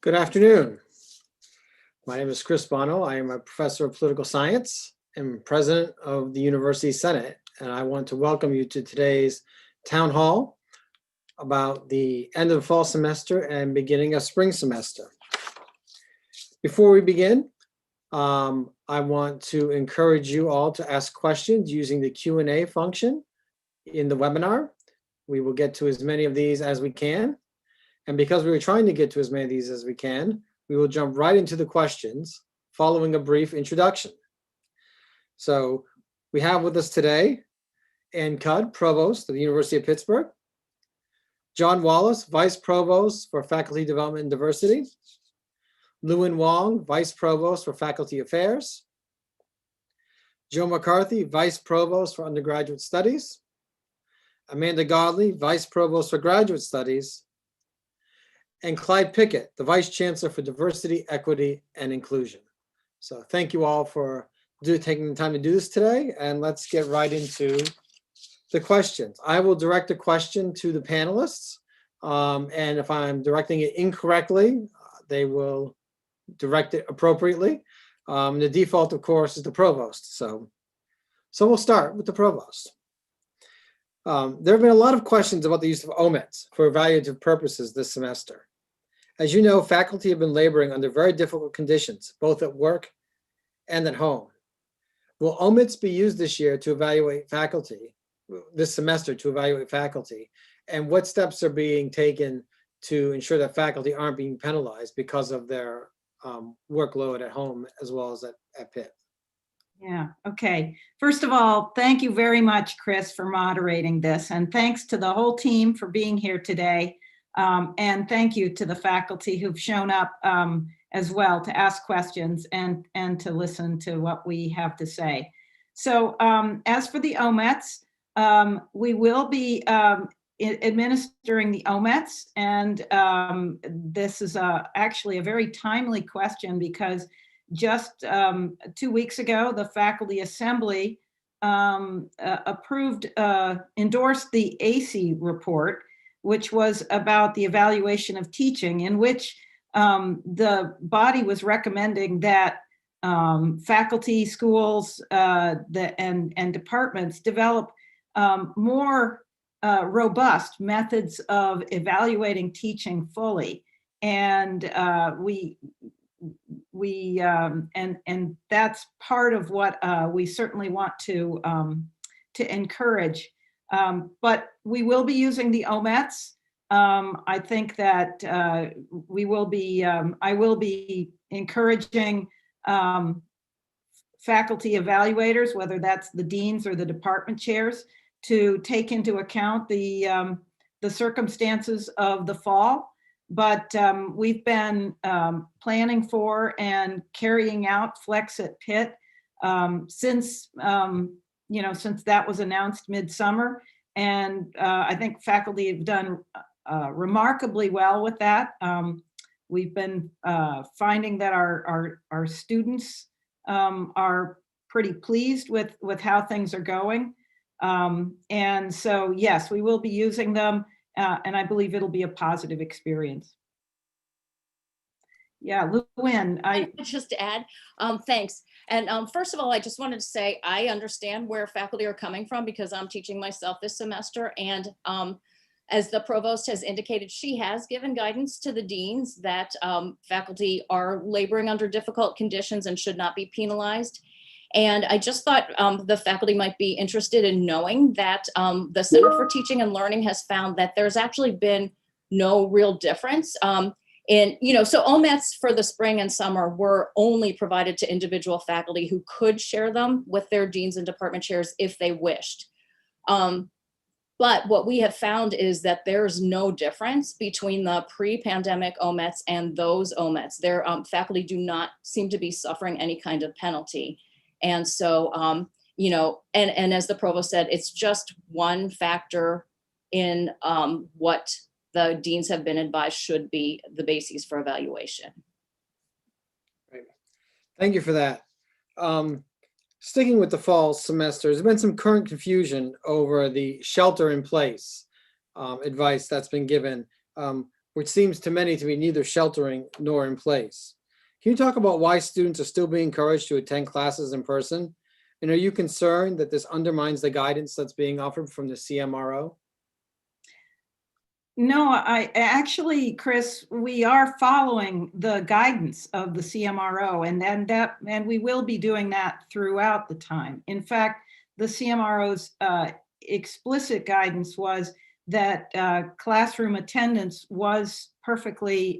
Good afternoon. My name is Chris Bono. I am a professor of political science and president of the University Senate, and I want to welcome you to today's town hall about the end of the fall semester and beginning of spring semester. Before we begin, I want to encourage you all to ask questions using the Q&A function in the webinar. We will get to as many of these as we can. And because we were trying to get to as many of these as we can, we will jump right into the questions following a brief introduction. So we have with us today Ann Cudd, Provost of the University of Pittsburgh, John Wallace, Vice Provost for Faculty Development and Diversity, Lewin Wong, Vice Provost for Faculty Affairs, Joe McCarthy, Vice Provost for Undergraduate Studies, Amanda Godley, Vice Provost for Graduate Studies, and Clyde Pickett, the Vice Chancellor for Diversity, Equity, and Inclusion. So thank you all for taking the time to do this today, and let's get right into the questions. I will direct a question to the panelists, and if I'm directing it incorrectly, they will direct it appropriately. The default, of course, is the provost. So we'll start with the provost. There have been a lot of questions about the use of omits for evaluative purposes this semester. As you know, faculty have been laboring under very difficult conditions, both at work and at home. Will omits be used this year to evaluate faculty, this semester to evaluate faculty? And what steps are being taken to ensure that faculty aren't being penalized because of their workload at home as well as at Pitt? Yeah, okay. First of all, thank you very much, Chris, for moderating this. And thanks to the whole team for being here today. And thank you to the faculty who've shown up as well to ask questions and to listen to what we have to say. So as for the OMETs, we will be administering the OMETs. And this is actually a very timely question because just 2 weeks ago, the Faculty Assembly endorsed the AC report, which was about the evaluation of teaching, in which the body was recommending that faculty, schools, and departments develop more robust methods of evaluating teaching fully. And and that's part of what we certainly want to encourage. But we will be using the OMETs. I think that I will be encouraging faculty evaluators, whether that's the deans or the department chairs, to take into account the circumstances of the fall. But we've been planning for and carrying out Flex at Pitt since since that was announced midsummer, and I think faculty have done remarkably well with that. We've been finding that our students are pretty pleased with how things are going, and so yes, we will be using them. And I believe it'll be a positive experience. Yeah, Lewin, just to add, thanks. And first of all, I just wanted to say I understand where faculty are coming from because I'm teaching myself this semester. And as the provost has indicated, she has given guidance to the deans that faculty are laboring under difficult conditions and should not be penalized. And I just thought the faculty might be interested in knowing that the Center for Teaching and Learning has found that there's actually been no real difference. So OMETs for the spring and summer were only provided to individual faculty who could share them with their deans and department chairs if they wished. But what we have found is that there's no difference between the pre-pandemic OMETs and those OMETs. Their faculty do not seem to be suffering any kind of penalty. And so, and as the provost said, it's just one factor in what the deans have been advised should be the basis for evaluation. Right. Thank you for that. Sticking with the fall semester, there's been some current confusion over the shelter in place advice that's been given. We're which seems to many to be neither sheltering nor in place. Can you talk about why students are still being encouraged to attend classes in person? And are you concerned that this undermines the guidance that's being offered from the CMRO? No, I actually, Chris, we are following the guidance of the CMRO, and we will be doing that throughout the time. In fact, the CMRO's explicit guidance was that classroom attendance was perfectly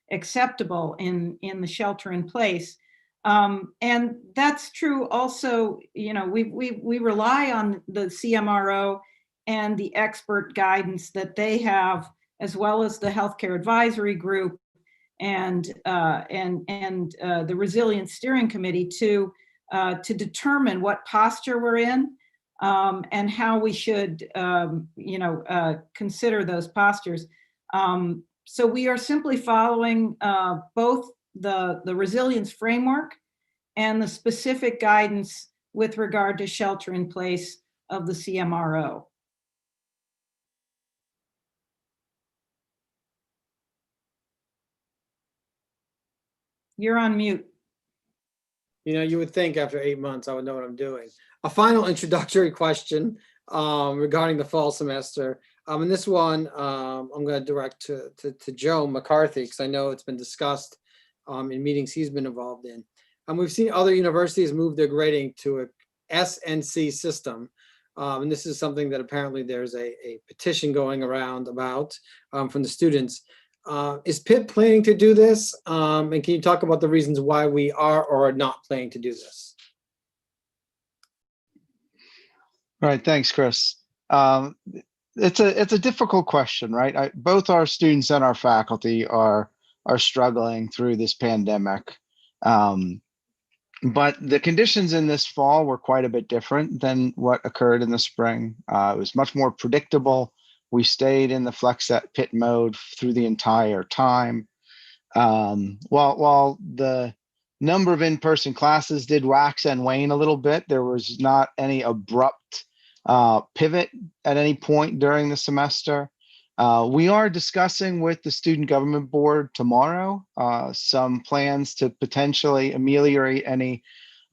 acceptable in the shelter in place. And that's true also, we rely on the CMRO and the expert guidance that they have, as well as the healthcare advisory group and the resilience steering committee to determine what posture we're in and how we should consider those postures. So we are simply following both the resilience framework and the specific guidance with regard to shelter in place of the CMRO. You're on mute. You would think after 8 months, I would know what I'm doing. A final introductory question regarding the fall semester. And this one, I'm going to direct to Joe McCarthy, because I know it's been discussed in meetings he's been involved in. And we've seen other universities move their grading to a SNC system. And this is something that apparently there's a petition going around about from the students. Is Pitt planning to do this? And can you talk about the reasons why we are or are not planning to do this? All right, thanks, Chris. It's a difficult question, right? Both our students and our faculty are struggling through this pandemic. But the conditions in this fall were quite a bit different than what occurred in the spring. It was much more predictable. We stayed in the flex at Pitt mode through the entire time. While the number of in-person classes did wax and wane a little bit, there was not any abrupt pivot at any point during the semester. We are discussing with the Student Government Board tomorrow some plans to potentially ameliorate any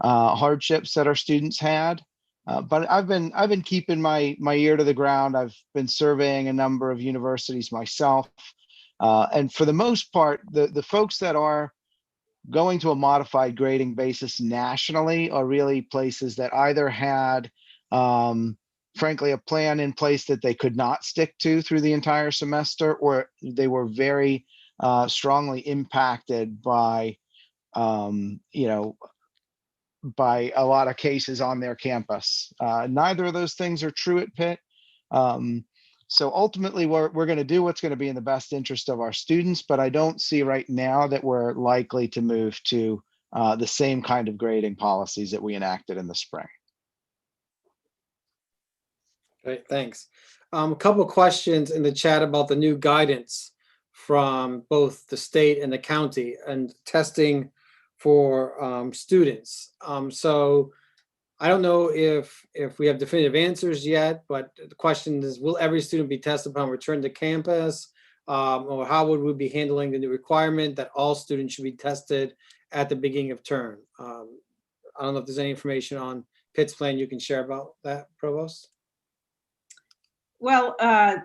hardships that our students had. But I've been keeping my ear to the ground. I've been surveying a number of universities myself, and for the most part, the folks that are going to a modified grading basis nationally are really places that either had, frankly, a plan in place that they could not stick to through the entire semester, or they were very strongly impacted by, by a lot of cases on their campus. Neither of those things are true at Pitt. So ultimately, we're going to do what's going to be in the best interest of our students, but I don't see right now that we're likely to move to the same kind of grading policies that we enacted in the spring. Great, thanks. A couple of questions in the chat about the new guidance from both the state and the county and testing for students. So I don't know if we have definitive answers yet, but the question is, will every student be tested upon return to campus? Or how would we be handling the new requirement that all students should be tested at the beginning of term? I don't know if there's any information on Pitt's plan you can share about that, Provost. Well,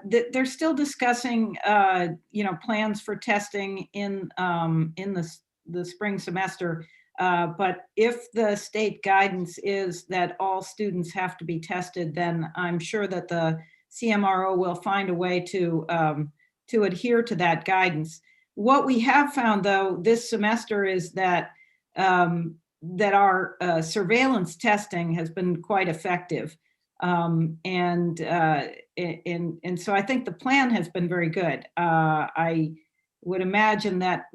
they're still discussing, plans for testing in the spring semester. But if the state guidance is that all students have to be tested, then I'm sure that the CMRO will find a way to adhere to that guidance. What we have found, though, this semester is that our surveillance testing has been quite effective. And so I think the plan has been very good. I would imagine that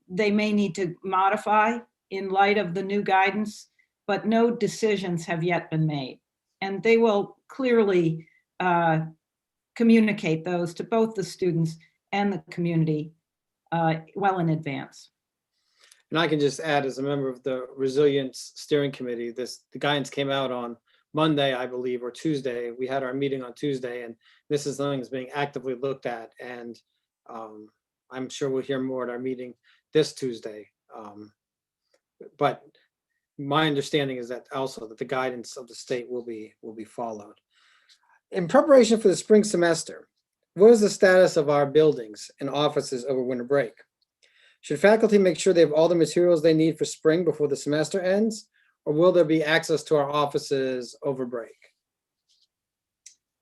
they may need to modify in light of the new guidance, but no decisions have yet been made. And they will clearly communicate those to both the students and the community well in advance. And I can just add, as a member of the Resilience Steering Committee, the guidance came out on Monday, I believe, or Tuesday. We had our meeting on Tuesday, and this is something that's being actively looked at. And I'm sure we'll hear more at our meeting this Tuesday. But my understanding is that also that the guidance of the state will be followed. In preparation for the spring semester, what is the status of our buildings and offices over winter break? Should faculty make sure they have all the materials they need for spring before the semester ends, or will there be access to our offices over break?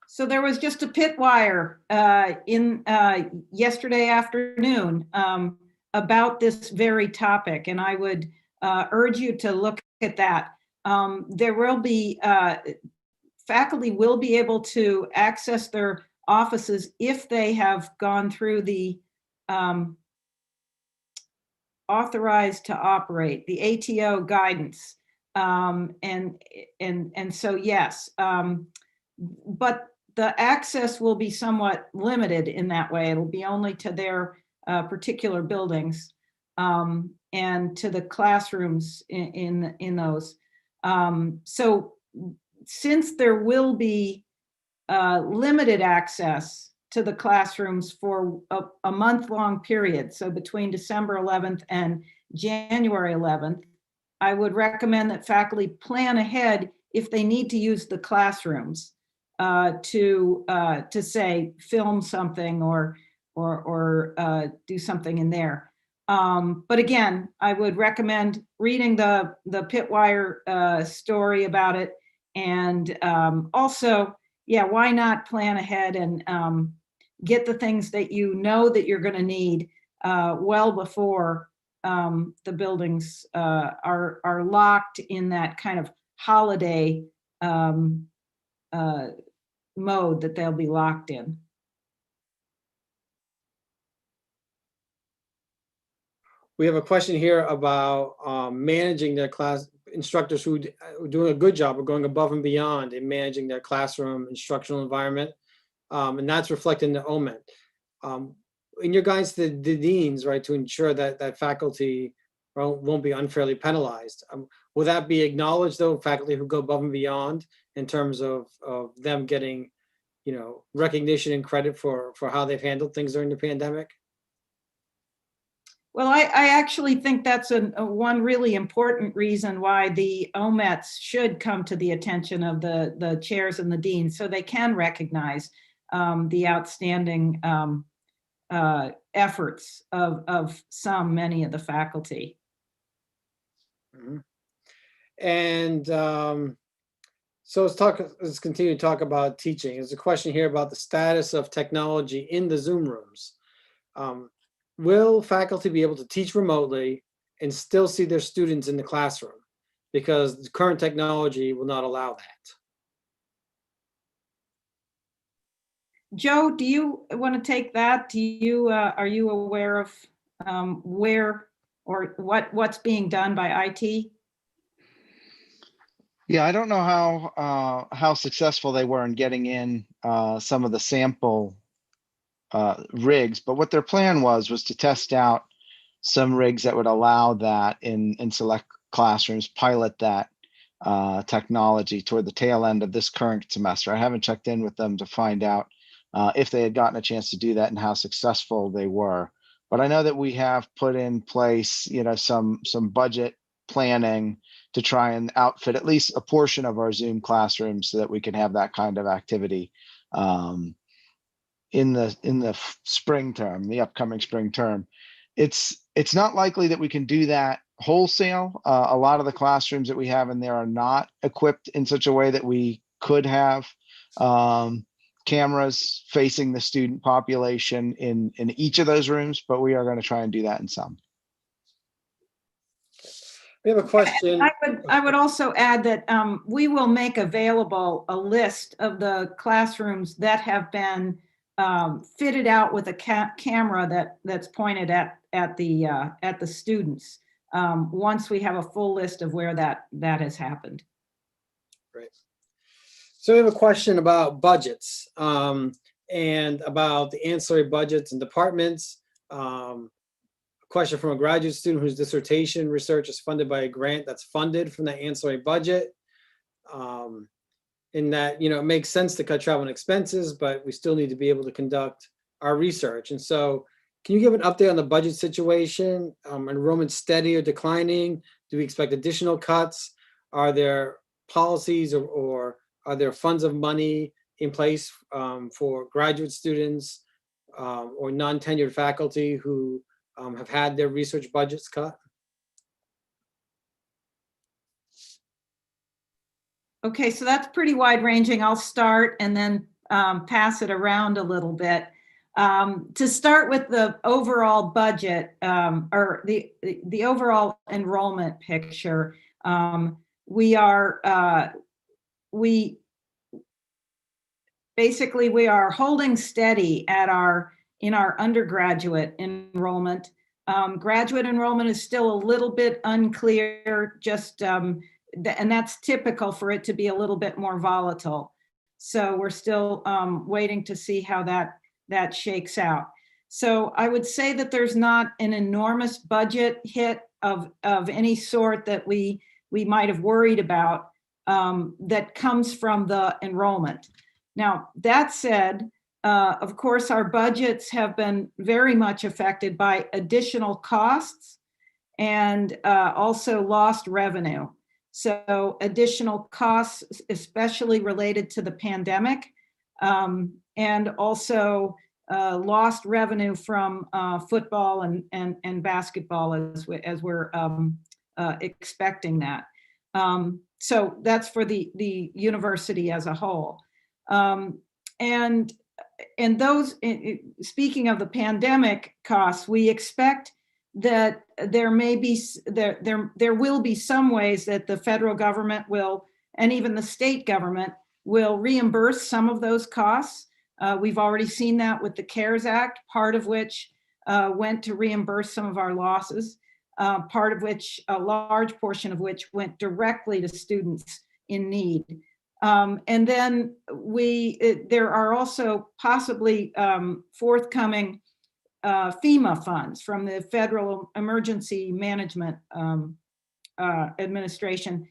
So there was just a pit wire in yesterday afternoon about this very topic, and I would urge you to look at that. There will be, faculty will be able to access their offices if they have gone through the authorized to operate, the ATO guidance. And so, yes, but the access will be somewhat limited in that way. It'll be only to their particular buildings and to the classrooms in those. So since there will be limited access to the classrooms for a month-long period, so between December 11th and January 11th, I would recommend that faculty plan ahead if they need to use the classrooms to say film something or do something in there. But again, I would recommend reading the Pitwire story about it, and also, yeah, why not plan ahead and get the things that you know that you're going to need well before the buildings are locked in that kind of holiday mode that they'll be locked in. We have a question here about managing their class, instructors who are doing a good job of going above and beyond in managing their classroom instructional environment. And that's reflected in the Enrollment. In your guidance to the deans, right, to ensure that faculty won't be unfairly penalized. Will that be acknowledged, though, faculty who go above and beyond in terms of them getting, recognition and credit for how they've handled things during the pandemic? Well, I actually think that's one really important reason why the OMETs should come to the attention of the chairs and the deans, so they can recognize the outstanding efforts of many of the faculty. Mm-hmm. And so let's continue to talk about teaching. There's a question here about the status of technology in the Zoom rooms. Will faculty be able to teach remotely and still see their students in the classroom? Because the current technology will not allow that. Joe, do you want to take that? Do you are you aware of where or what's being done by IT? Yeah, I don't know how successful they were in getting in some of the sample rigs, but what their plan was to test out some rigs that would allow that in select classrooms, pilot that technology toward the tail end of this current semester. I haven't checked in with them to find out if they had gotten a chance to do that and how successful they were. But I know that we have put in place, some budget planning to try and outfit at least a portion of our Zoom classrooms so that we can have that kind of activity in the spring term, the upcoming spring term. It's not likely that we can do that wholesale. A lot of the classrooms that we have in there are not equipped in such a way that we could have cameras facing the student population in each of those rooms, but we are going to try and do that in some. We have a question. I would also add that we will make available a list of the classrooms that have been fitted out with a camera that's pointed at the students once we have a full list of where that has happened. Great. So we have a question about budgets and about the ancillary budgets and departments. Question from a graduate student whose dissertation research is funded by a grant that's funded from the ancillary budget. In that, it makes sense to cut travel and expenses, but we still need to be able to conduct our research. And so Can you give an update on the budget situation? Enrollment steady or declining? Do we expect additional cuts? Are there policies or are there funds of money in place for graduate students or non-tenured faculty who have had their research budgets cut? Okay, so that's pretty wide ranging. I'll start and then pass it around a little bit. To start with the overall budget or the overall enrollment picture, we are holding steady in our undergraduate enrollment. Graduate enrollment is still a little bit unclear, and that's typical for it to be a little bit more volatile. So we're still waiting to see how that shakes out. So I would say that there's not an enormous budget hit of any sort that we might have worried about that comes from the enrollment. Now, that said, of course, our budgets have been very much affected by additional costs and also lost revenue. So additional costs, especially related to the pandemic, and also lost revenue from football and basketball as we're expecting that. So that's for the university as a whole. And those, speaking of the pandemic costs, we expect that there will be some ways that the federal government will, and even the state government will reimburse some of those costs. We've already seen that with the CARES Act, part of which went to reimburse some of our losses, part of which, a large portion of which went directly to students in need. And then there are also possibly forthcoming FEMA funds from the Federal Emergency Management Administration.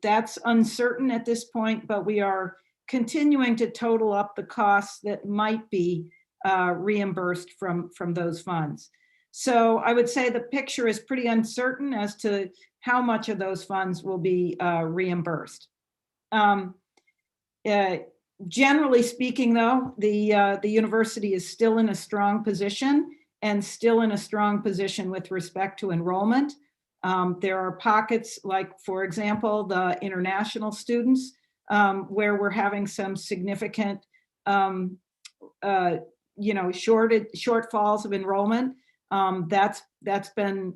That's uncertain at this point, but we are continuing to total up the costs that might be reimbursed from those funds. So I would say the picture is pretty uncertain as to how much of those funds will be reimbursed. Generally speaking, though, the university is still in a strong position and still in a strong position with respect to enrollment. There are pockets like, for example, the international students where we're having some significant, shortfalls of enrollment. That's been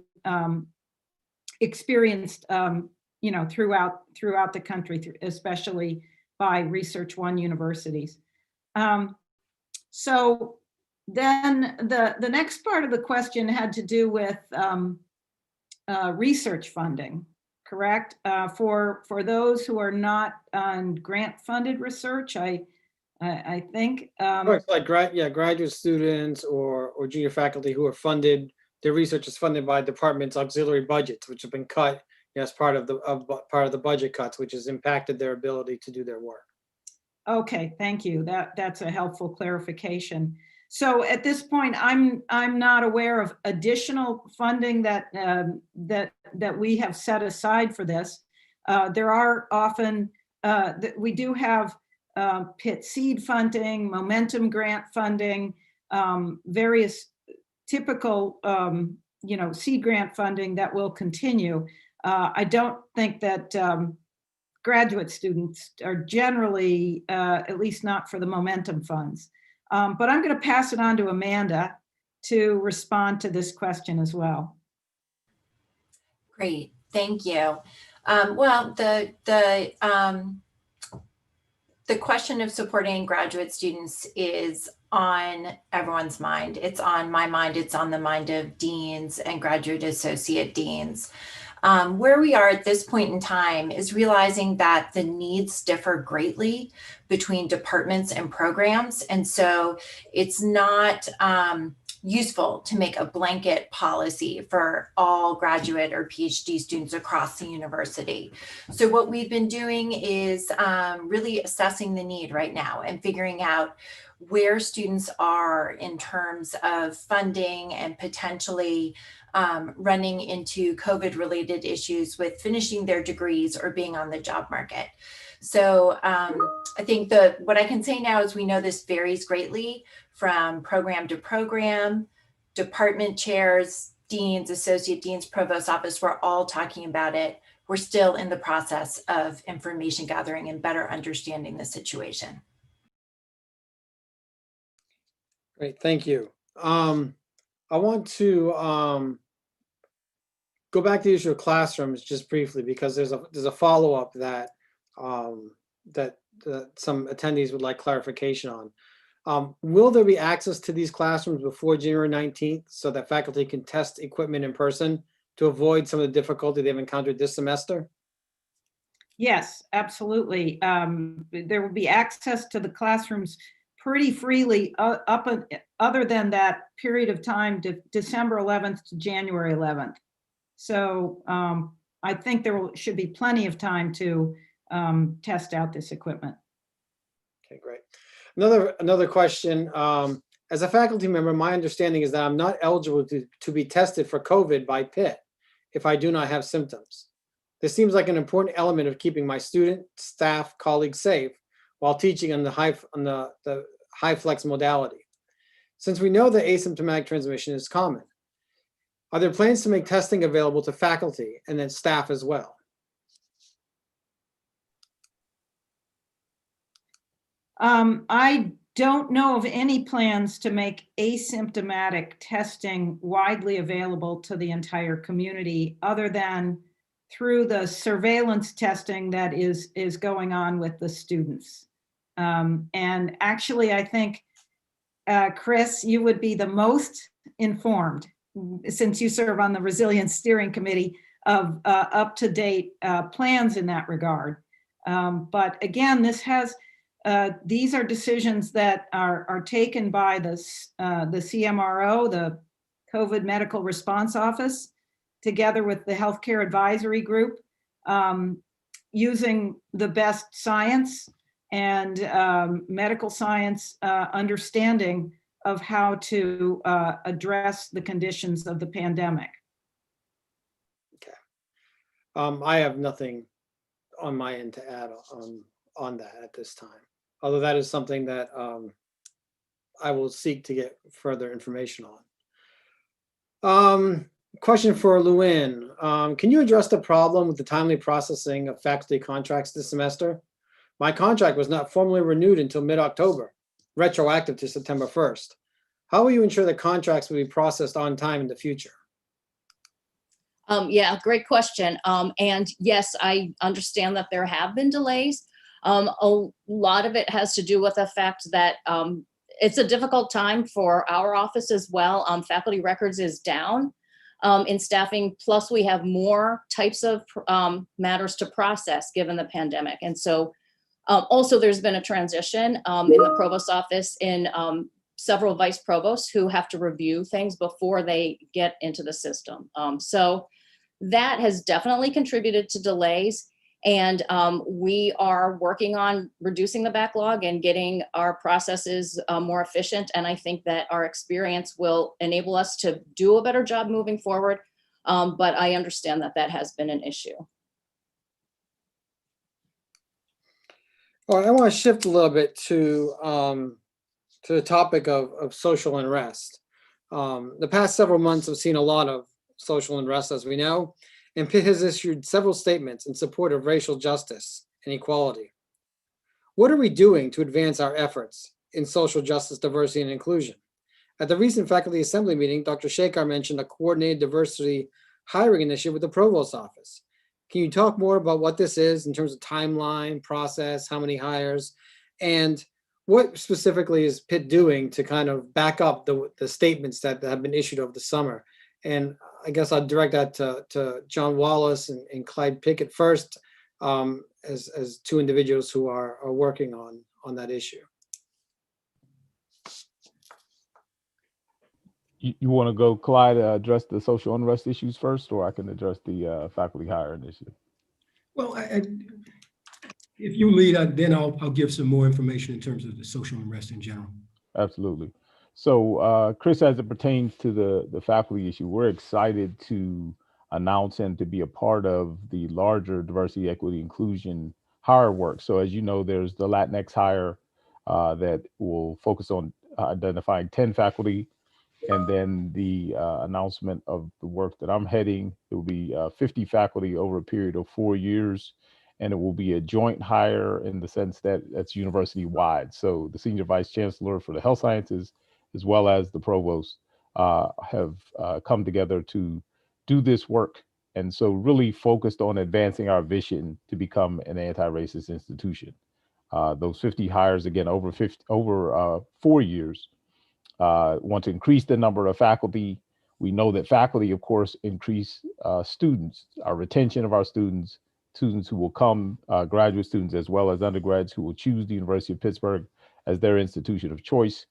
experienced, throughout the country, especially by Research One universities. So then the next part of the question had to do with research funding, correct? For those who are not on grant-funded research, I think. Like graduate students or junior faculty who are funded, their research is funded by departments' auxiliary budgets, which have been cut as part of the budget cuts, which has impacted their ability to do their work. Okay, thank you. That's a helpful clarification. So at this point, I'm not aware of additional funding that we have set aside for this. There are often we do have PIT seed funding, momentum grant funding, various typical seed grant funding that will continue. I don't think that graduate students are generally, at least not for the momentum funds. But I'm going to pass it on to Amanda to respond to this question as well. Great, thank you. Well, the question of supporting graduate students is on everyone's mind. It's on my mind. It's on the mind of deans and graduate associate deans. Where we are at this point in time is realizing that the needs differ greatly between departments and programs. And so it's not useful to make a blanket policy for all graduate or PhD students across the university. So what we've been doing is really assessing the need right now and figuring out where students are in terms of funding and potentially running into COVID-related issues with finishing their degrees or being on the job market. So I think what I can say now is we know this varies greatly from program to program. Department chairs, deans, associate deans, provost office, we're all talking about it. We're still in the process of information gathering and better understanding the situation. Great, thank you. I want to go back to the issue of classrooms just briefly, because there's a follow-up that that some attendees would like clarification on. Will there be access to these classrooms before January 19th so that faculty can test equipment in person to avoid some of the difficulty they've encountered this semester? Yes, absolutely. There will be access to the classrooms pretty freely other than that period of time, December 11th to January 11th. So I think should be plenty of time to test out this equipment. Okay, great. Another question. As a faculty member, my understanding is that I'm not eligible to be tested for COVID by Pitt if I do not have symptoms. This seems like an important element of keeping my student, staff, colleagues safe while teaching on the high flex modality. Since we know that asymptomatic transmission is common, are there plans to make testing available to faculty and then staff as well? I don't know of any plans to make asymptomatic testing widely available to the entire community, other than through the surveillance testing that is going on with the students. And actually, I think, Chris, you would be the most informed, since you serve on the Resilience Steering Committee, of up-to-date plans in that regard. But again, these are decisions that are taken by the CMRO, the COVID Medical Response Office, together with the Healthcare Advisory Group, using the best science and medical science understanding of how to address the conditions of the pandemic. Okay. I have nothing on my end to add on that at this time, although that is something that I will seek to get further information on. Question for Luann. Can you address the problem with the timely processing of faculty contracts this semester? My contract was not formally renewed until mid-October, retroactive to September 1st. How will you ensure that contracts will be processed on time in the future? Yeah, great question. And yes, I understand that there have been delays. A lot of it has to do with the fact that it's a difficult time for our office as well. Faculty records is down in staffing, plus we have more types of matters to process given the pandemic. And so also there's been a transition in the provost office in several vice provosts who have to review things before they get into the system. So that has definitely contributed to delays. And we are working on reducing the backlog and getting our processes more efficient. And I think that our experience will enable us to do a better job moving forward. But I understand that that has been an issue. All right, I want to shift a little bit to the topic of social unrest. The past several months have seen a lot of social unrest, as we know, and Pitt has issued several statements in support of racial justice and equality. What are we doing to advance our efforts in social justice, diversity, and inclusion? At the recent faculty assembly meeting, Dr. Shekar mentioned a coordinated diversity hiring initiative with the Provost's office. Can you talk more about what this is in terms of timeline, process, how many hires, and what specifically is Pitt doing to kind of back up the statements that have been issued over the summer? And I guess I'll direct that to John Wallace and Clyde Pickett first, as two individuals who are working on that issue. You want to go, Clyde, address the social unrest issues first, or I can address the faculty hire initiative? Well, if you lead, then I'll give some more information in terms of the social unrest in general. Absolutely. So, Chris, as it pertains to the faculty issue, we're excited to announce and to be a part of the larger diversity, equity, inclusion hire work. So, as you know, there's the Latinx hire that will focus on identifying 10 faculty, and then the announcement of the work that I'm heading. It will be 50 faculty over a period of 4 years, and it will be a joint hire in the sense that that's university wide. So the senior vice chancellor for the health sciences, as well as the provost, have come together to do this work. And so really focused on advancing our vision to become an anti-racist institution. Those 50 hires, again, over 4 years, want to increase the number of faculty. We know that faculty, of course, increase students, our retention of our students who will come, graduate students as well as undergrads who will choose the University of Pittsburgh as their institution of choice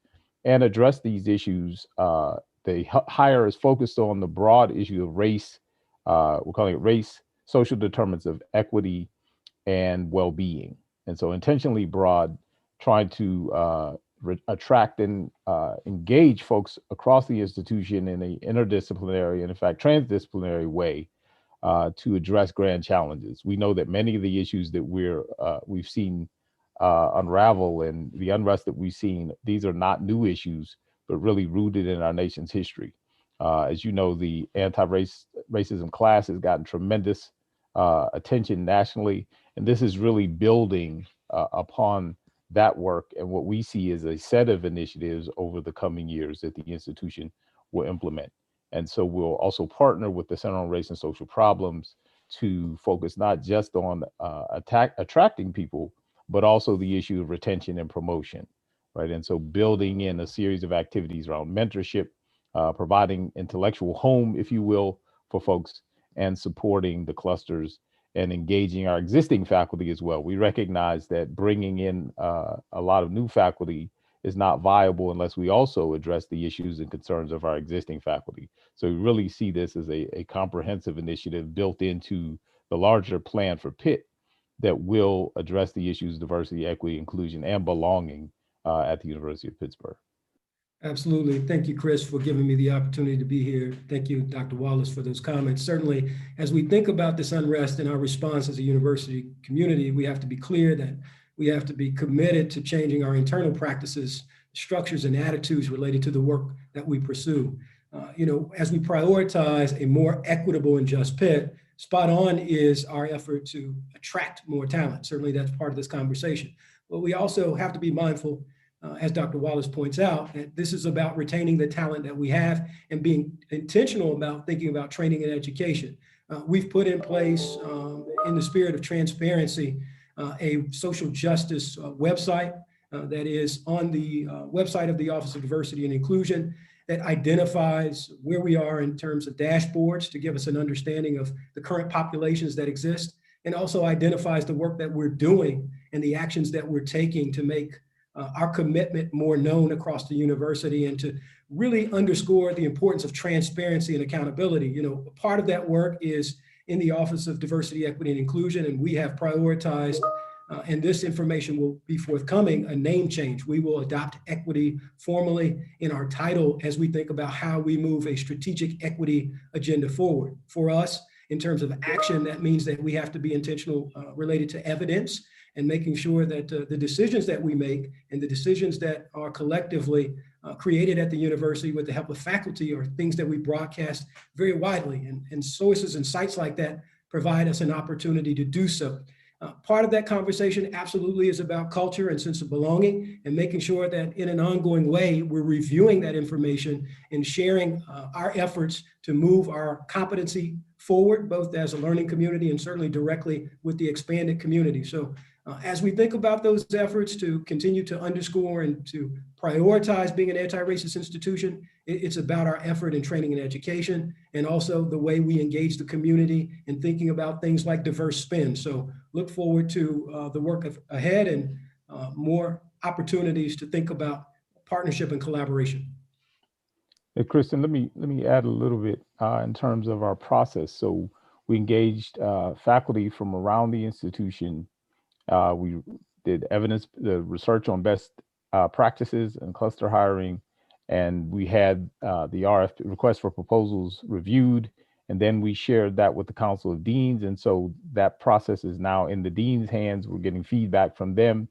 and address these issues. The hire is focused on the broad issue of race. We're calling it race, social determinants of equity, and well-being. And so intentionally broad, trying to attract and engage folks across the institution in an interdisciplinary and in fact transdisciplinary way to address grand challenges. We know that many of the issues that we've seen unravel and the unrest that we've seen, these are not new issues, but really rooted in our nation's history. As you know, the anti-racism class has gotten tremendous attention nationally, and this is really building upon that work and what we see is a set of initiatives over the coming years that the institution will implement. And so we'll also partner with the Center on Race and Social Problems to focus not just on attracting people, but also the issue of retention and promotion, right? And so building in a series of activities around mentorship, providing intellectual home, if you will, for folks, and supporting the clusters and engaging our existing faculty as well. We recognize that bringing in a lot of new faculty is not viable unless we also address the issues and concerns of our existing faculty. So we really see this as a comprehensive initiative built into the larger plan for Pitt that will address the issues of diversity, equity, inclusion, and belonging at the University of Pittsburgh. Absolutely. Thank you, Chris, for giving me the opportunity to be here. Thank you, Dr. Wallace, for those comments. Certainly, as we think about this unrest and our response as a university community, we have to be clear that we have to be committed to changing our internal practices, structures, and attitudes related to the work that we pursue. As we prioritize a more equitable and just Pitt, spot on is our effort to attract more talent. Certainly, that's part of this conversation. But we also have to be mindful, as Dr. Wallace points out, that this is about retaining the talent that we have and being intentional about thinking about training and education. We've put in place, in the spirit of transparency, a social justice website that is on the website of the Office of Diversity and Inclusion that identifies where we are in terms of dashboards to give us an understanding of the current populations that exist, and also identifies the work that we're doing and the actions that we're taking to make our commitment more known across the university and to really underscore the importance of transparency and accountability. Part of that work is in the Office of Diversity, Equity, and Inclusion, and we have prioritized, and this information will be forthcoming, a name change. We will adopt equity formally in our title as we think about how we move a strategic equity agenda forward. For us, in terms of action, that means that we have to be intentional related to evidence and making sure that the decisions that we make and the decisions that are collectively created at the university with the help of faculty are things that we broadcast very widely. And sources and sites like that provide us an opportunity to do so. Part of that conversation absolutely is about culture and sense of belonging and making sure that in an ongoing way, we're reviewing that information and sharing our efforts to move our competency forward, both as a learning community and certainly directly with the expanded community. So as we think about those efforts to continue to underscore and to prioritize being an anti-racist institution, it's about our effort in training and education, and also the way we engage the community in thinking about things like diverse spin. So look forward to the work ahead and more opportunities to think about partnership and collaboration. Hey, Kristen, let me add a little bit in terms of our process. So we engaged faculty from around the institution. We did the research on best practices and cluster hiring, and we had the RFP request for proposals reviewed, and then we shared that with the Council of Deans. And so that process is now in the dean's hands. We're getting feedback from them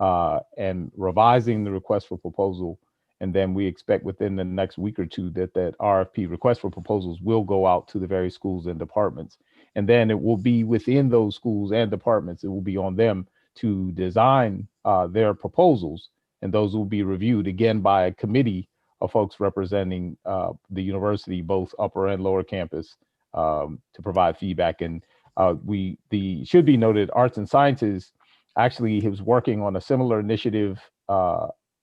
and revising the request for proposal. And then we expect within the next week or two that RFP request for proposals will go out to the various schools and departments. And then it will be within those schools and departments, it will be on them to design their proposals. And those will be reviewed again by a committee of folks representing the university, both upper and lower campus, to provide feedback. And should be noted, arts and sciences actually was working on a similar initiative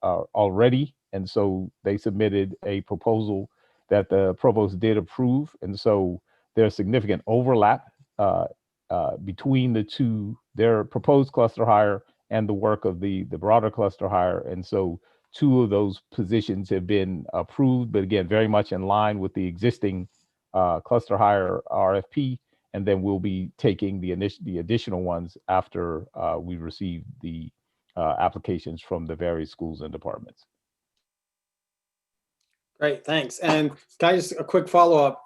already. And so they submitted a proposal that the provost did approve. And so there's significant overlap between the two, their proposed cluster hire and the work of the broader cluster hire. And so two of those positions have been approved, but again, very much in line with the existing cluster hire RFP. And then we'll be taking the additional ones after we receive the applications from the various schools and departments. Great, thanks. And can I just a quick follow-up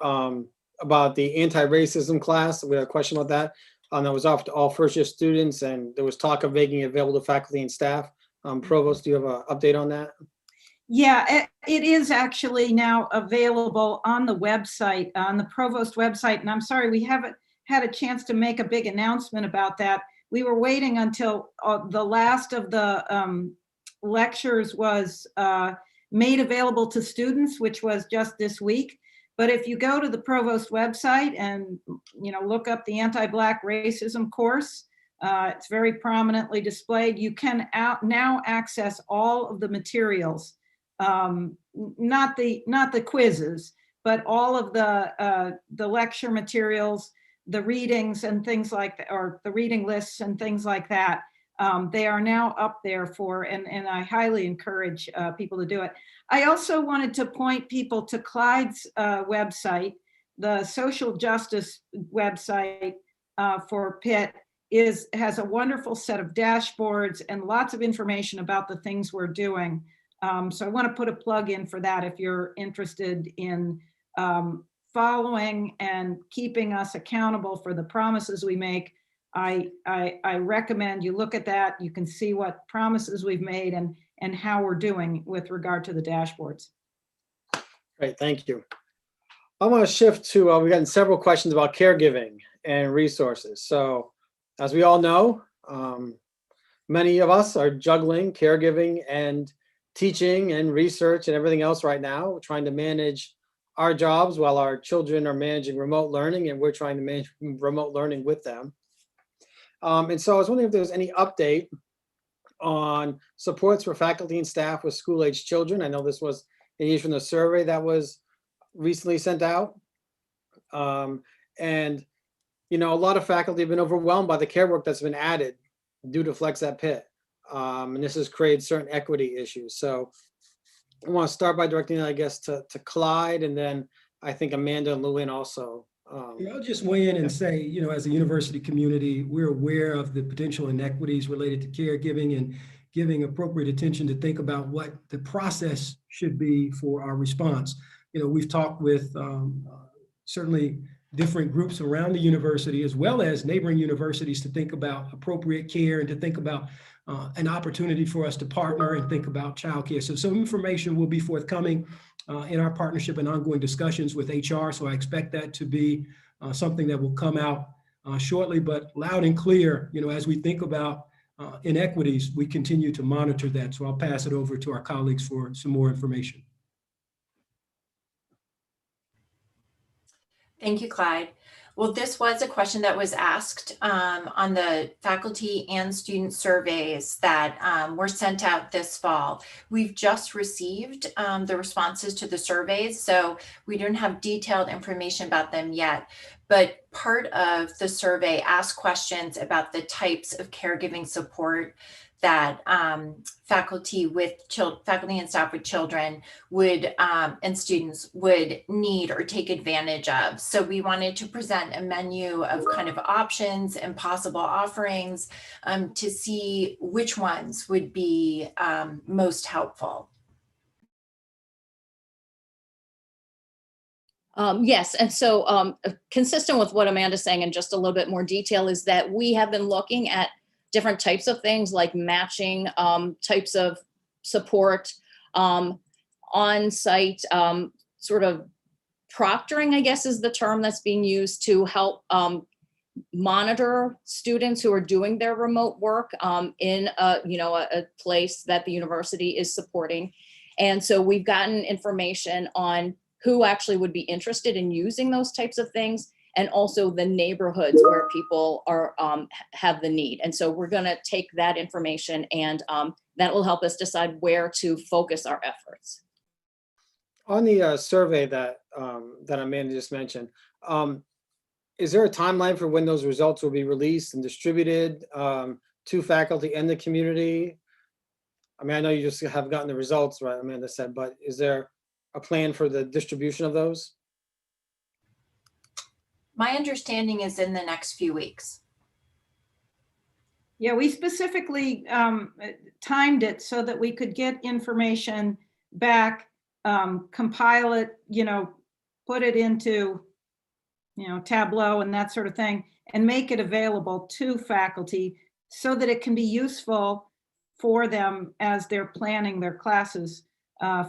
about the anti-racism class? We had a question about that. That was offered to all first-year students, and there was talk of making it available to faculty and staff. Provost, do you have an update on that? Yeah, it is actually now available on the website, on the Provost website. And I'm sorry, we haven't had a chance to make a big announcement about that. We were waiting until the last of the lectures was made available to students, which was just this week. But if you go to the Provost website and look up the anti-Black racism course, it's very prominently displayed. You can now access all of the materials, not the quizzes, but all of the lecture materials, the readings and things like that, or the reading lists and things like that. They are now up there and I highly encourage people to do it. I also wanted to point people to Clyde's website. The social justice website for Pitt has a wonderful set of dashboards and lots of information about the things we're doing. So I want to put a plug in for that if you're interested in following and keeping us accountable for the promises we make. I recommend you look at that. You can see what promises we've made and how we're doing with regard to the dashboards. Great, thank you. I want to shift to, we've gotten several questions about caregiving and resources. So as we all know, many of us are juggling caregiving and teaching and research and everything else right now. We're trying to manage our jobs while our children are managing remote learning, and we're trying to manage remote learning with them. And so I was wondering if there's any update on supports for faculty and staff with school-age children. I know this was an issue from the survey that was recently sent out. And a lot of faculty have been overwhelmed by the care work that's been added due to Flex at Pitt. And this has created certain equity issues. So I want to start by directing that, I guess, to Clyde, and then I think Amanda and Llewellyn also. I'll just weigh in and say, as a university community, we're aware of the potential inequities related to caregiving and giving appropriate attention to think about what the process should be for our response. We've talked with certainly different groups around the university as well as neighboring universities to think about appropriate care and to think about an opportunity for us to partner and think about childcare. So some information will be forthcoming in our partnership and ongoing discussions with HR. So I expect that to be something that will come out shortly, but loud and clear, as we think about inequities, we continue to monitor that. So I'll pass it over to our colleagues for some more information. Thank you, Clyde. Well, this was a question that was asked on the faculty and student surveys that were sent out this fall. We've just received the responses to the surveys, so we don't have detailed information about them yet. But part of the survey asked questions about the types of caregiving support that faculty and staff with children would and students would need or take advantage of. So we wanted to present a menu of kind of options and possible offerings to see which ones would be most helpful. Yes, and so consistent with what Amanda's saying in just a little bit more detail is that we have been looking at different types of things like matching types of support, on-site sort of proctoring, I guess is the term that's being used to help monitor students who are doing their remote work in a place that the university is supporting. And so we've gotten information on who actually would be interested in using those types of things, and also the neighborhoods where people are have the need. And so we're going to take that information, and that will help us decide where to focus our efforts. On the survey that Amanda just mentioned, is there a timeline for when those results will be released and distributed to faculty and the community? I mean, I know you just have gotten the results, right, Amanda said, but is there a plan for the distribution of those? My understanding is in the next few weeks. Yeah, we specifically timed it so that we could get information back, compile it, put it into, Tableau and that sort of thing, and make it available to faculty so that it can be useful for them as they're planning their classes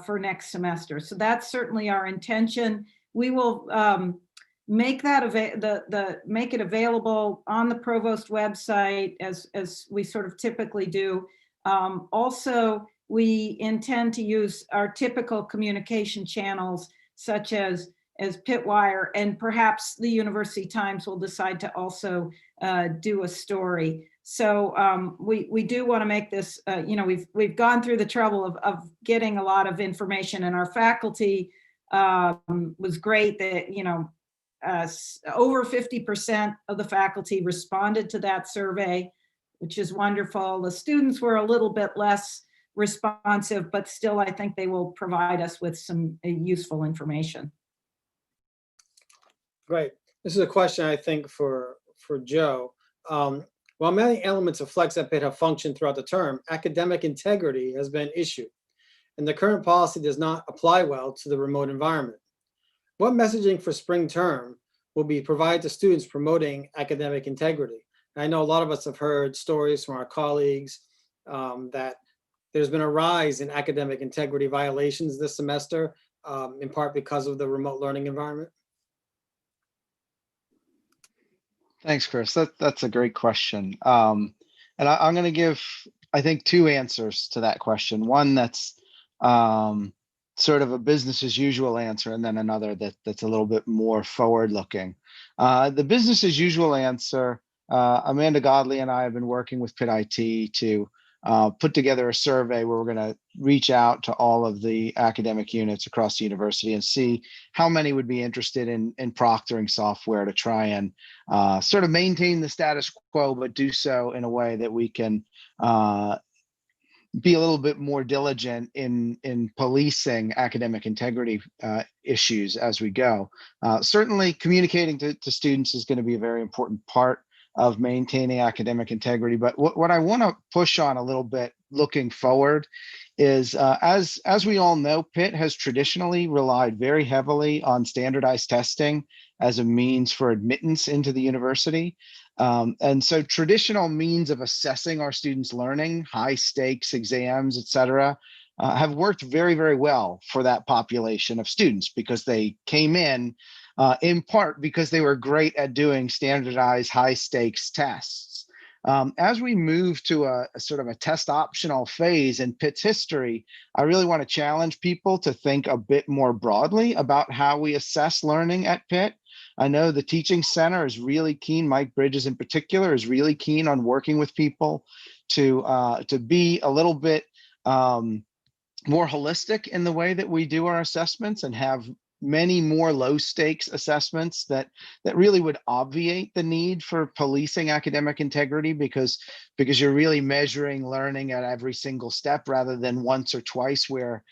for next semester. So that's certainly our intention. We will make that make it available on the provost website as we sort of typically do. Also, we intend to use our typical communication channels such as Pitwire, and perhaps the University Times will decide to also do a story. So we do want to make this, we've gone through the trouble of getting a lot of information, and our faculty was great that, over 50% of the faculty responded to that survey, which is wonderful. The students were a little bit less responsive, but still I think they will provide us with some useful information. Great. This is a question, I think, for Joe. While many elements of Flex at Pitt have functioned throughout the term, academic integrity has been an issue, and the current policy does not apply well to the remote environment. What messaging for spring term will be provided to students promoting academic integrity? And I know a lot of us have heard stories from our colleagues that there's been a rise in academic integrity violations this semester, in part because of the remote learning environment. Thanks, Chris. That's a great question. And I'm going to give, I think, two answers to that question. One that's sort of a business as usual answer, and then another that's a little bit more forward looking. The business as usual answer, Amanda Godley and I have been working with Pitt IT to put together a survey where we're going to reach out to all of the academic units across the university and see how many would be interested in proctoring software to try and sort of maintain the status quo, but do so in a way that we can be a little bit more diligent in policing academic integrity issues as we go. Certainly communicating to students is going to be a very important part of maintaining academic integrity. But what I want to push on a little bit looking forward is, as we all know, Pitt has traditionally relied very heavily on standardized testing as a means for admittance into the university. And so traditional means of assessing our students' learning, high stakes exams, et cetera, have worked very, very well for that population of students because they came in part because they were great at doing standardized high stakes tests. As we move to a sort of a test optional phase in Pitt's history, I really want to challenge people to think a bit more broadly about how we assess learning at Pitt. I know the Teaching Center is really keen, Mike Bridges in particular is really keen on working with people to be a little bit more holistic in the way that we do our assessments and have many more low stakes assessments that really would obviate the need for policing academic integrity, because you're really measuring learning at every single step rather than once or twice where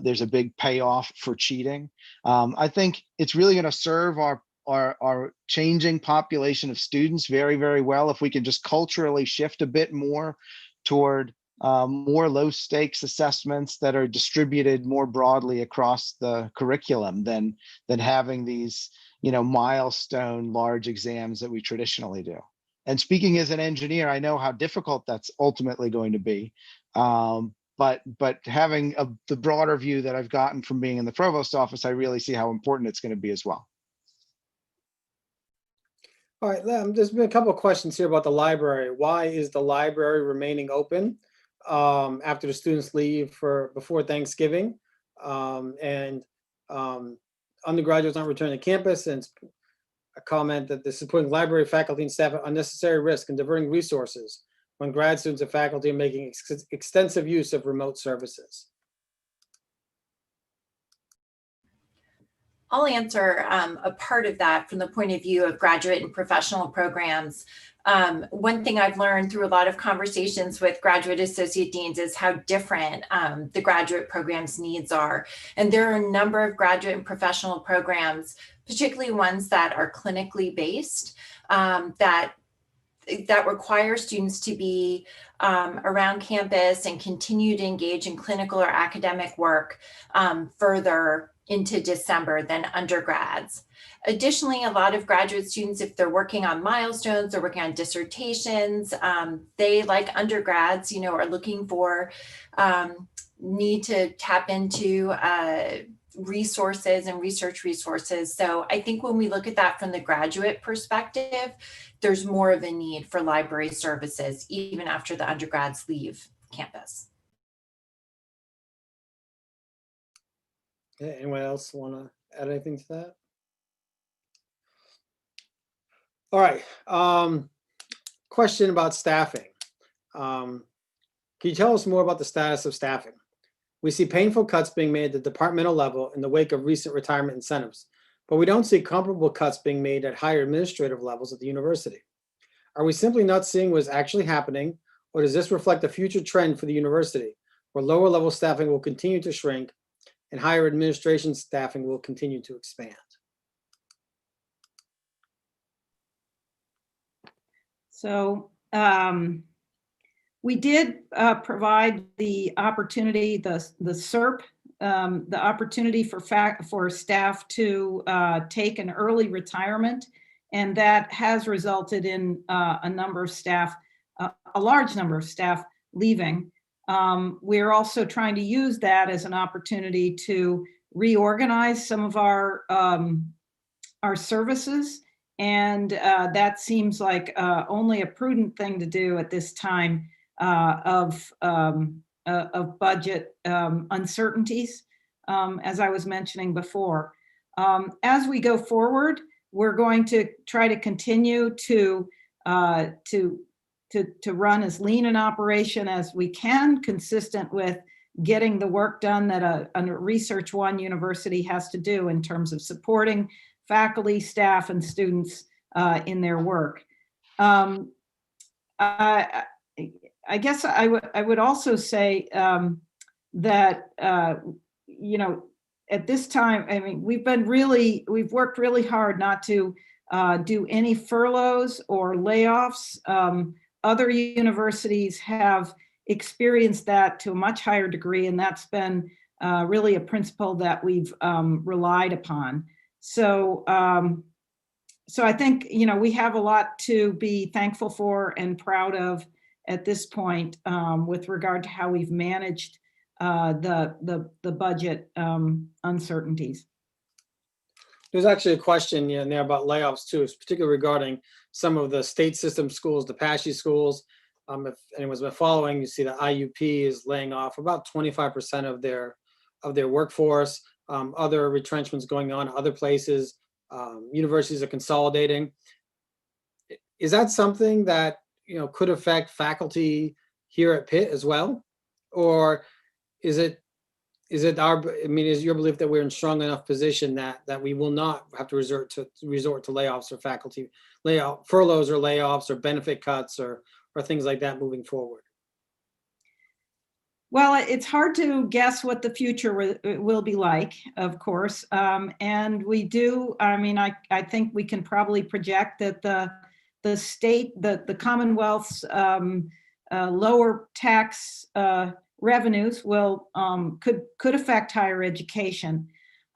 there's a big payoff for cheating. I think it's really going to serve our changing population of students very, very well if we can just culturally shift a bit more toward more low stakes assessments that are distributed more broadly across the curriculum than having these, milestone large exams that we traditionally do. And speaking as an engineer, I know how difficult that's ultimately going to be. But having the broader view that I've gotten from being in the provost office, I really see how important it's going to be as well. All right, there's been a couple of questions here about the library. Why is the library remaining open after the students leave before Thanksgiving? Undergraduates aren't returning to campus, and a comment that this is putting library faculty and staff at unnecessary risk and diverting resources when grad students and faculty are making extensive use of remote services. I'll answer a part of that from the point of view of graduate and professional programs. One thing I've learned through a lot of conversations with graduate associate deans is how different the graduate program's needs are. And there are a number of graduate and professional programs, particularly ones that are clinically based, that require students to be around campus and continue to engage in clinical or academic work further into December than undergrads. Additionally, a lot of graduate students, if they're working on milestones, they're working on dissertations, they, like undergrads, are looking for, need to tap into resources and research resources. So I think when we look at that from the graduate perspective, there's more of a need for library services even after the undergrads leave campus. Okay, anyone else want to add anything to that? All right, question about staffing. Can you tell us more about the status of staffing? We see painful cuts being made at the departmental level in the wake of recent retirement incentives, but we don't see comparable cuts being made at higher administrative levels at the university. Are we simply not seeing what is actually happening, or does this reflect a future trend for the university, where lower level staffing will continue to shrink and higher administration staffing will continue to expand? So we did provide the opportunity, the SERP, the opportunity for staff to take an early retirement, and that has resulted in a number of staff, a large number of staff leaving. We're also trying to use that as an opportunity to reorganize some of our services. And that seems like only a prudent thing to do at this time of budget uncertainties, as I was mentioning before. As we go forward, we're going to try to continue to run as lean an operation as we can, consistent with getting the work done that a Research One university has to do in terms of supporting faculty, staff, and students in their work. I guess I would also say that at this time, I mean, we've worked really hard not to do any furloughs or layoffs. Other universities have experienced that to a much higher degree, and that's been really a principle that we've relied upon. So I think, we have a lot to be thankful for and proud of at this point with regard to how we've managed the budget uncertainties. There's actually a question in there about layoffs too, particularly regarding some of the state system schools, the PASHE schools. If anyone's been following, you see the IUP is laying off about 25% of their workforce. Other retrenchments going on other places. Universities are consolidating. Is that something that could affect faculty here at Pitt as well, or is it is it our, I mean, is your belief that we're in strong enough position that we will not have to resort to layoffs or faculty furloughs or layoffs or benefit cuts or things like that moving forward? Well, it's hard to guess what the future will be like, of course. And we do, I mean, I think we can probably project that the state, the Commonwealth's lower tax revenues will could affect higher education.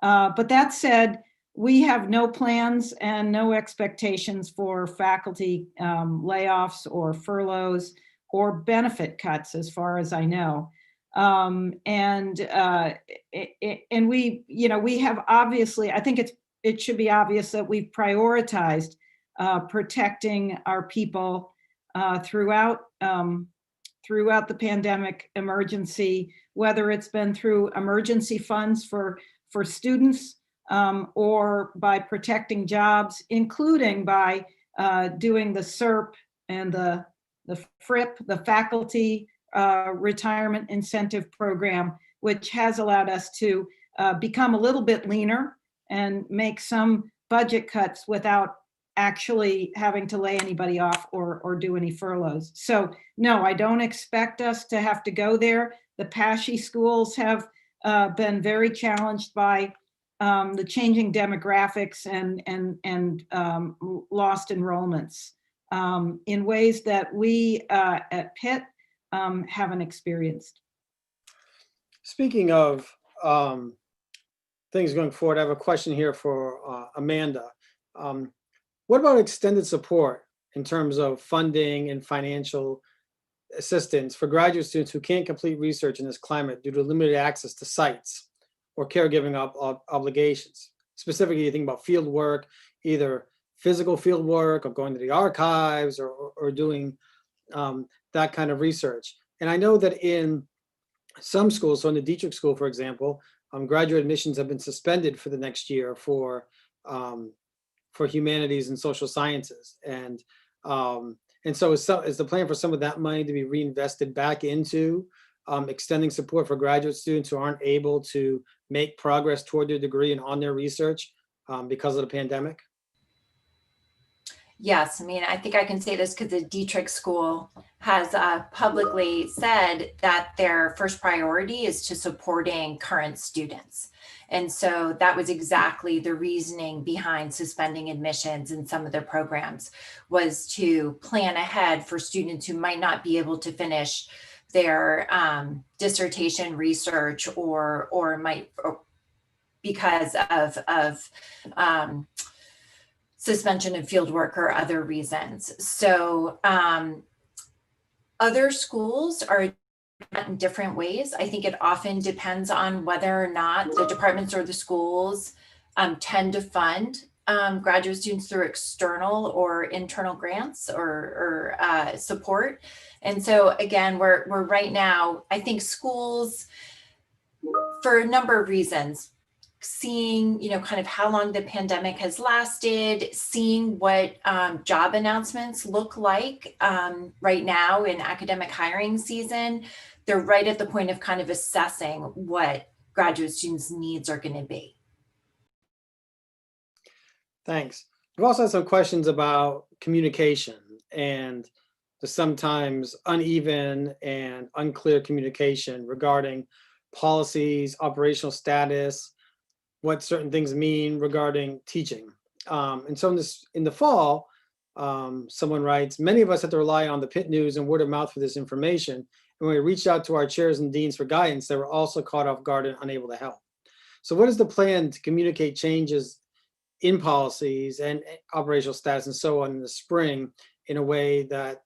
But that said, we have no plans and no expectations for faculty layoffs or furloughs or benefit cuts, as far as I know. And we, you know, we have obviously, I think it should be obvious that we've prioritized protecting our people throughout the pandemic emergency, whether it's been through emergency funds for students or by protecting jobs, including by doing the SERP and the FRIP, the Faculty Retirement Incentive Program, which has allowed us to become a little bit leaner and make some budget cuts without actually having to lay anybody off or do any furloughs. So no, I don't expect us to have to go there. The PASHE schools have been very challenged by the changing demographics and lost enrollments in ways that we at Pitt haven't experienced. Speaking of things going forward, I have a question here for Amanda. What about extended support in terms of funding and financial assistance for graduate students who can't complete research in this climate due to limited access to sites or caregiving obligations? Specifically, you think about field work, either physical field work or going to the archives or doing that kind of research. And I know that in some schools, so in the Dietrich School, for example, graduate admissions have been suspended for the next year for humanities and social sciences. And so is the plan for some of that money to be reinvested back into extending support for graduate students who aren't able to make progress toward their degree and on their research because of the pandemic? Yes, I mean, I think I can say this because the Dietrich School has publicly said that their first priority is to supporting current students. And so that was exactly the reasoning behind suspending admissions in some of their programs, was to plan ahead for students who might not be able to finish their dissertation research or because of suspension of field work or other reasons. So other schools are in different ways. I think it often depends on whether or not the departments or the schools tend to fund graduate students through external or internal grants or support. And so again, we're right now, I think schools, for a number of reasons, seeing, you know, kind of how long the pandemic has lasted, seeing what job announcements look like right now in academic hiring season, they're right at the point of kind of assessing what graduate students' needs are going to be. Thanks. We've also had some questions about communication and the sometimes uneven and unclear communication regarding policies, operational status, what certain things mean regarding teaching. And so in the fall, someone writes, many of us had to rely on the Pitt News and word of mouth for this information. And when we reached out to our chairs and deans for guidance, they were also caught off guard and unable to help. So what is the plan to communicate changes in policies and operational status and so on in the spring in a way that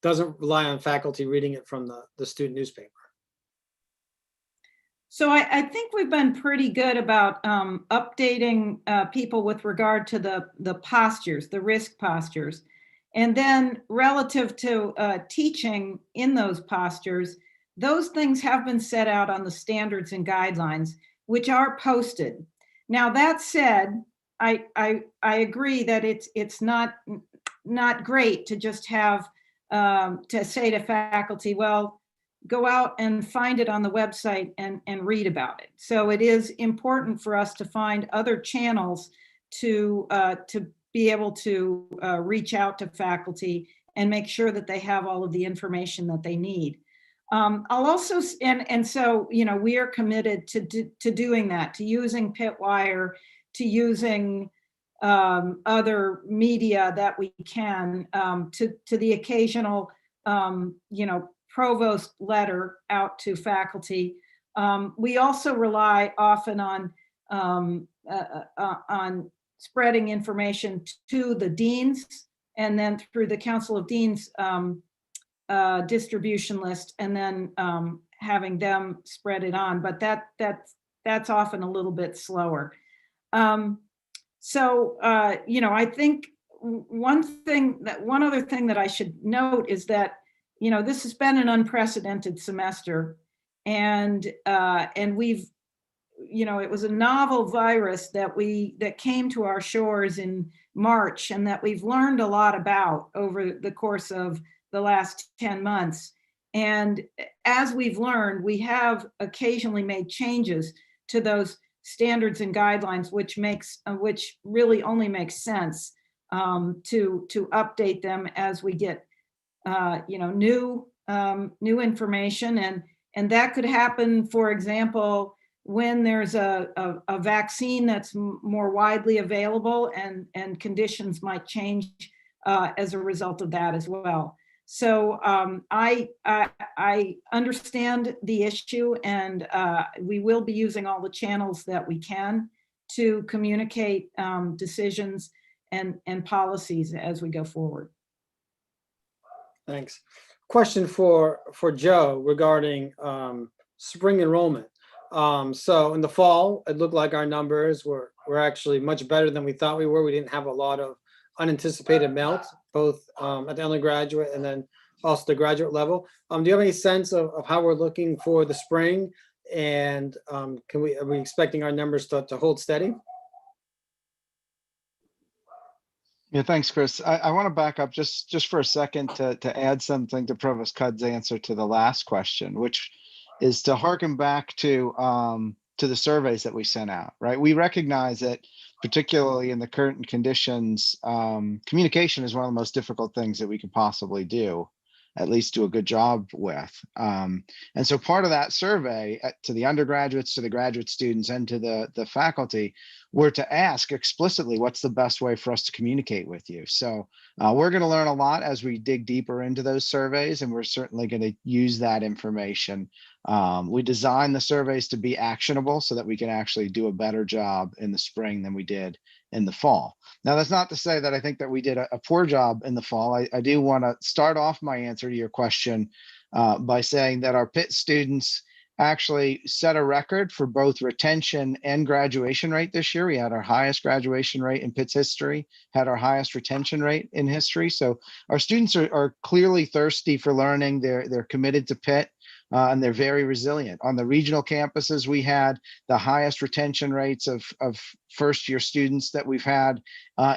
doesn't rely on faculty reading it from the student newspaper? So I think we've been pretty good about updating people with regard to the postures, the risk postures. And then relative to teaching in those postures, those things have been set out on the standards and guidelines, which are posted. Now, that said, I agree that it's not great to just have to say to faculty, well, go out and find it on the website and read about it. So it is important for us to find other channels to be able to reach out to faculty and make sure that they have all of the information that they need. I'll also, and so, you know, we are committed to doing that, to using Pitwire, to using other media that we can, to the occasional, you know, provost letter out to faculty. We also rely often on spreading information to the deans, and then through the Council of Deans distribution list, and then having them spread it on. But that's often a little bit slower. So you know, I think one other thing that I should note is that, you know, this has been an unprecedented semester, and we've, you know, it was a novel virus that came to our shores in March, and that we've learned a lot about over the course of the last 10 months. And as we've learned, we have occasionally made changes to those standards and guidelines, which really only makes sense to update them as we get you know, new information. And that could happen, for example, when there's a vaccine that's more widely available, and conditions might change as a result of that as well. So I understand the issue, and we will be using all the channels that we can to communicate decisions and policies as we go forward. Thanks. Question for Joe regarding spring enrollment. So in the fall, it looked like our numbers were actually much better than we thought we were. We didn't have a lot of unanticipated melt, both at the undergraduate and then also the graduate level. Do you have any sense of how we're looking for the spring? And are we expecting our numbers to hold steady? Yeah, thanks, Chris. I want to back up just for a second to add something to Provost Cudd's answer to the last question, which is to harken back to the surveys that we sent out, right? We recognize that, particularly in the current conditions, communication is one of the most difficult things that we can possibly do, at least do a good job with. And so part of that survey to the undergraduates, to the graduate students, and to the faculty were to ask explicitly, what's the best way for us to communicate with you? So we're going to learn a lot as we dig deeper into those surveys, and we're certainly going to use that information. We designed the surveys to be actionable so that we can actually do a better job in the spring than we did in the fall. Now, that's not to say that I think that we did a poor job in the fall. I do want to start off my answer to your question by saying that our Pitt students actually set a record for both retention and graduation rate this year. We had our highest graduation rate in Pitt's history, had our highest retention rate in history. So our students are clearly thirsty for learning. They're committed to Pitt. And they're very resilient. On the regional campuses, we had the highest retention rates of first-year students that we've had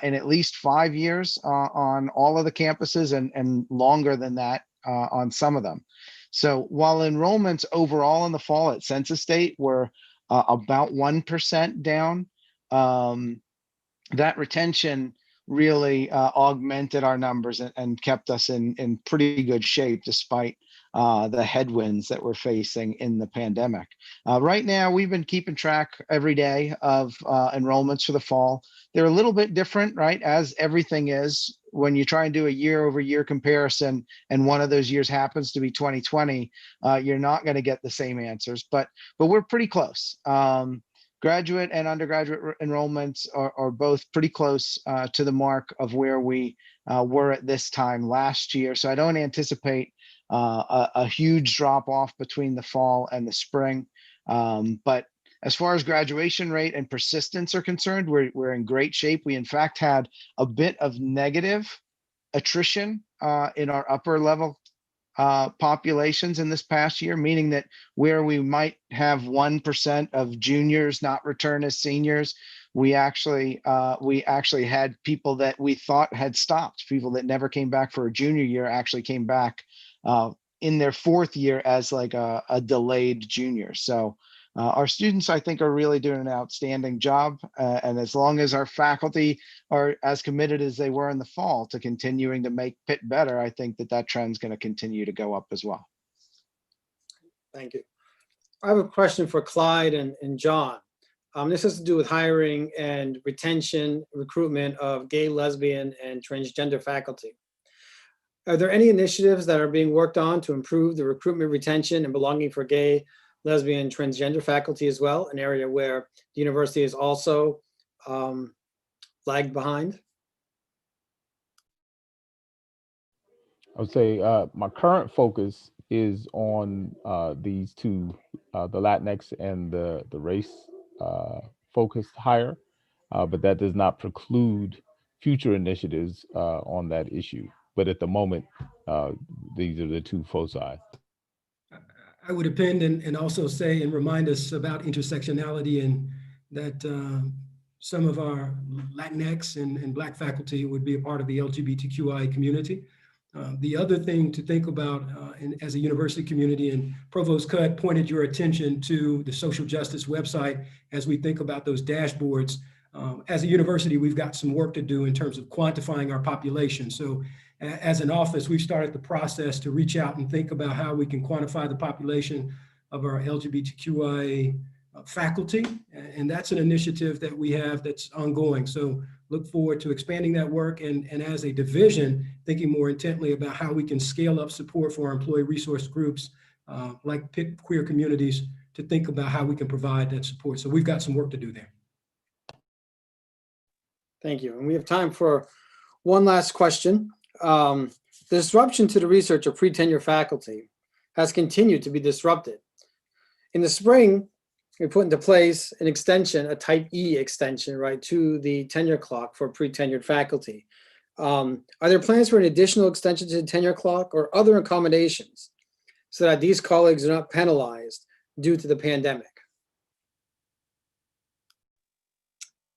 in at least 5 years on all of the campuses, and longer than that on some of them. So while enrollments overall in the fall at census date were about 1% down, that retention really augmented our numbers and kept us in pretty good shape despite the headwinds that we're facing in the pandemic. Right now, we've been keeping track every day of enrollments for the fall. They're a little bit different, right? As everything is, when you try and do a year-over-year comparison, and one of those years happens to be 2020, you're not going to get the same answers, but we're pretty close. Graduate and undergraduate enrollments are both pretty close to the mark of where we were at this time last year. So I don't anticipate a huge drop off between the fall and the spring. But as far as graduation rate and persistence are concerned, we're in great shape. We in fact had a bit of negative attrition in our upper level populations in this past year, meaning that where we might have 1% of juniors not return as seniors, we actually had people that we thought had stopped. People that never came back for a junior year actually came back in their fourth year as like a delayed junior. So our students, I think, are really doing an outstanding job. And as long as our faculty are as committed as they were in the fall to continuing to make Pitt better, I think that that trend's going to continue to go up as well. Thank you. I have a question for Clyde and John. This has to do with hiring and retention, recruitment of gay, lesbian, and transgender faculty. Are there any initiatives that are being worked on to improve the recruitment, retention, and belonging for gay, lesbian, transgender faculty as well, an area where the university is also lagged behind? I would say my current focus is on these two, the Latinx and the race focused hire, but that does not preclude future initiatives on that issue. But at the moment, these are the two foci. I would append and also say and remind us about intersectionality, and that some of our Latinx and Black faculty would be a part of the LGBTQI community. The other thing to think about as a university community, and Provost Cutt pointed your attention to the social justice website as we think about those dashboards. As a university, we've got some work to do in terms of quantifying our population. So as an office, we've started the process to reach out and think about how we can quantify the population of our LGBTQI faculty. And that's an initiative that we have that's ongoing. So look forward to expanding that work, and as a division, thinking more intently about how we can scale up support for our employee resource groups like Pitt Queer Communities, to think about how we can provide that support. So we've got some work to do there. Thank you. And we have time for one last question. The disruption to the research of pre-tenure faculty has continued to be disrupted. In the spring, we put into place an extension, a type E extension, right, to the tenure clock for pre-tenured faculty. Are there plans for an additional extension to the tenure clock or other accommodations so that these colleagues are not penalized due to the pandemic?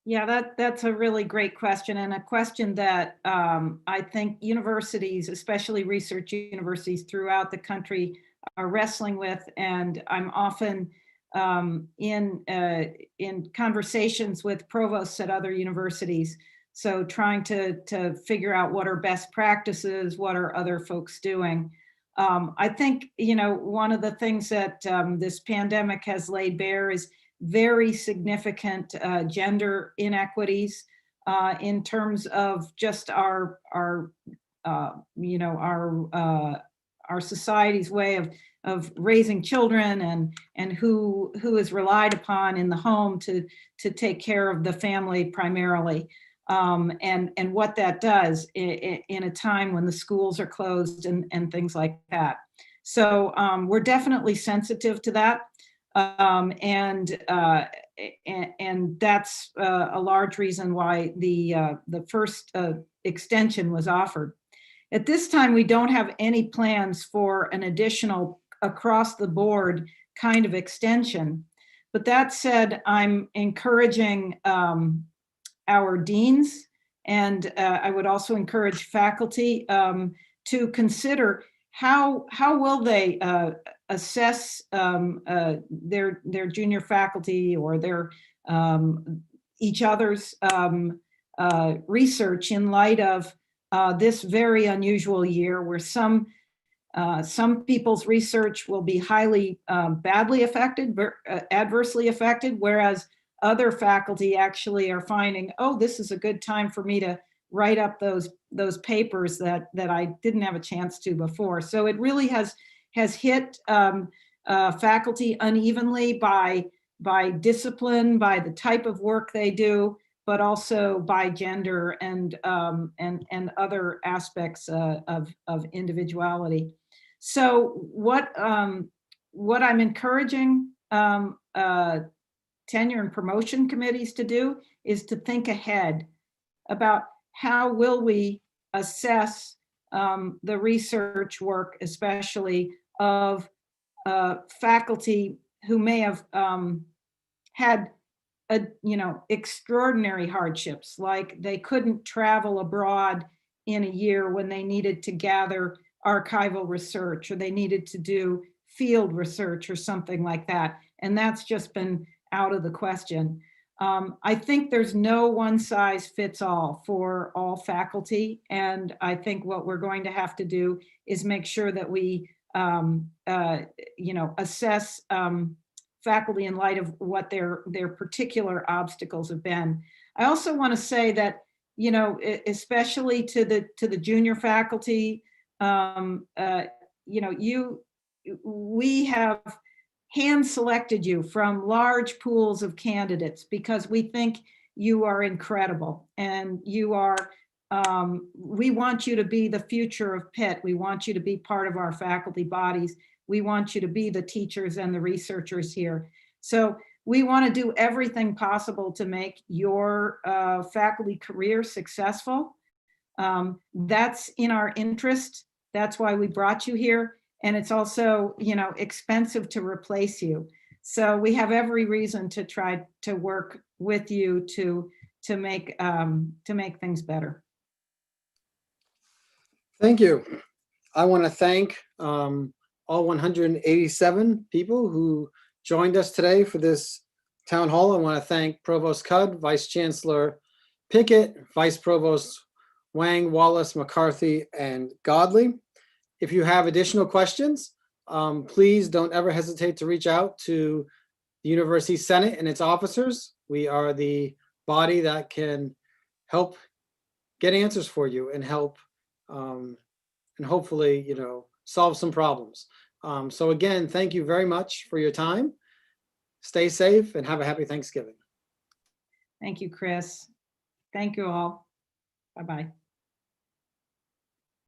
Yeah, that's a really great question, and a question that I think universities, especially research universities throughout the country, are wrestling with. And I'm often in conversations with provosts at other universities. So trying to figure out what are best practices, what are other folks doing. I think, one of the things that this pandemic has laid bare is very significant gender inequities in terms of just our society's way of raising children, and who is relied upon in the home to take care of the family primarily, and what that does in a time when the schools are closed and things like that. So we're definitely sensitive to that. And that's a large reason why the first extension was offered. At this time, we don't have any plans for an additional across the board kind of extension. But that said, I'm encouraging our deans, and I would also encourage faculty to consider how will they assess their junior faculty or their each other's research in light of this very unusual year, where some people's research will be highly badly affected, adversely affected, whereas other faculty actually are finding, oh, this is a good time for me to write up those papers that I didn't have a chance to before. So it really has hit faculty unevenly by discipline, by the type of work they do, but also by gender and other aspects of individuality. So what I'm encouraging tenure and promotion committees to do is to think ahead about how will we assess the research work, especially of faculty who may have had extraordinary hardships, like they couldn't travel abroad in a year when they needed to gather archival research, or they needed to do field research or something like that. And that's just been out of the question. I think there's no one size fits all for all faculty. And I think what we're going to have to do is make sure that we, assess faculty in light of what their particular obstacles have been. I also want to say that, especially to the junior faculty, we have hand selected you from large pools of candidates because we think you are incredible and you are, we want you to be the future of Pitt. We want you to be part of our faculty bodies. We want you to be the teachers and the researchers here. So we want to do everything possible to make your faculty career successful. That's in our interest. That's why we brought you here. And it's also, expensive to replace you. So we have every reason to try to work with you to make things better. Thank you. I want to thank all 187 people who joined us today for this town hall. I want to thank Provost Cudd, Vice Chancellor Pickett, Vice Provost Wang, Wallace, McCarthy, and Godley. If you have additional questions, please don't ever hesitate to reach out to the University Senate and its officers. We are the body that can help get answers for you and help and hopefully, solve some problems. So again, thank you very much for your time. Stay safe and have a happy Thanksgiving. Thank you, Chris. Thank you all. Bye-bye.